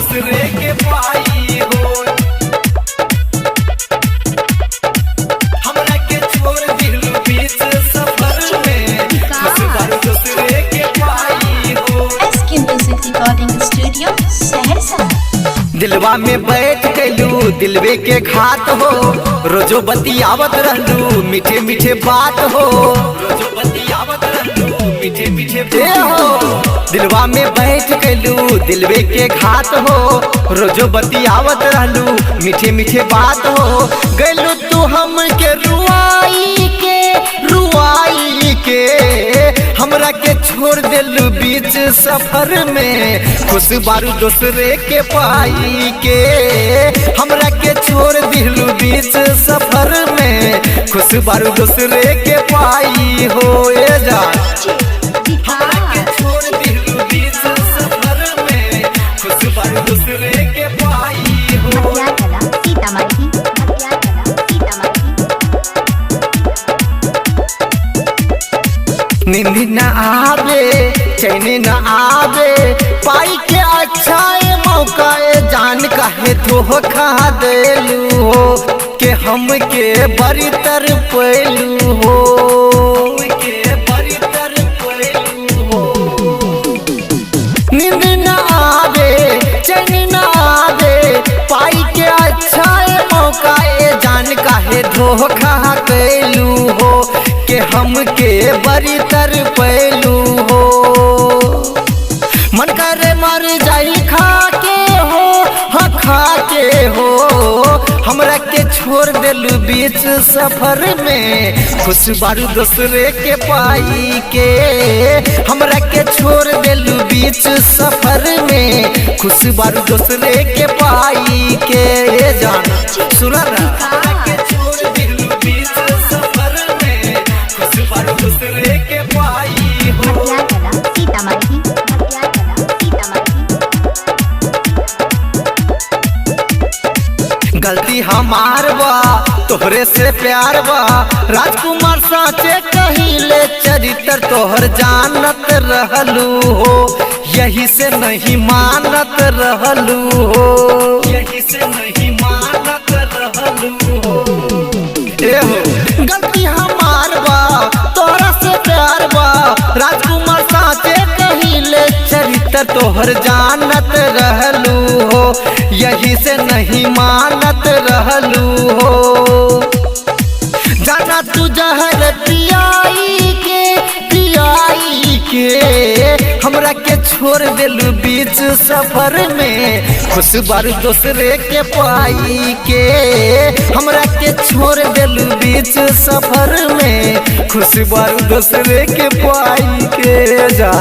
दूसरे के पाई हो। हमरा के छोड़ दिल बीच सफर में, खुश बारू दूसरे के पाई हो। SK Music Recording Studio, Saharsa. दिलवा में बैठ गलू दिलवे के घाट हो, रोजो बतियावत रहलू मीठे मीठे बात हो, रोजो बतियावत रहलू मीठे मीठे बात हो। दिलवा में बैठ गलू दिलवे के घाट हो, रोजो बतियावत रहलू मीठे मीठे बात हो। गलू तू हम के रुआई के हमरा के छोड़ दिलू बीच सफर में, खुश बारू दूसरे के पाई के। हमरा के छोड़ दिलू बीच सफर में, खुश बारू दूसरे के पाई हो। ए जान हमरा के छोड़ दिलू बीच सफर में, खुश बारू दूसरे के पाई हो। सीतामढ़ी। नींद न आवे चैन न आवे, पाई के अच्छा मौका जान काहे धोखा देलू हो, के हम के बड़ी तर पैलू हो, के बड़ी तर पैलू हो। नींद न आवे चैन न आवे, पाई के अच्छा मौका जान काहे धोखा कैलू हो, के हम के बड़ी तर पैलू हो। मन करे मर जाई खा के हो, हाँ खा के हो। हमरा के छोड़ दिलू बीच सफर में, खुश बारू दूसरे के पाई के। हमरा के छोड़ दिलू बीच सफर में, खुश बारू दूसरे के पाई के। जान सुना ना के छोड़ दिलू बीच सफर में, खुश बारू दूसरे के पाई हो। सीतामढ़ी। गलती हमार बा तोहरे से प्यार बा, राजकुमार साचे कहिले चरित्र तोहर जानत रहलू हो, यही से नहीं मानत रहलू हो, यही से नहीं मानत रहलू हो। ए हो गलती हमार बा तोहरा से प्यार बा, राजकुमार साचे कहिले चरित्र तोहर जानत रहलू हो, यही से नहीं मानत रहलू हो। जाना तू जहर पियाई के हमरा के छोड़ दिलू बीच सफर में, खुश बारू दूसरे के पाई के। हमरा के छोड़ दिलू बीच सफर में, खुश बारू दूसरे के पाई के। जा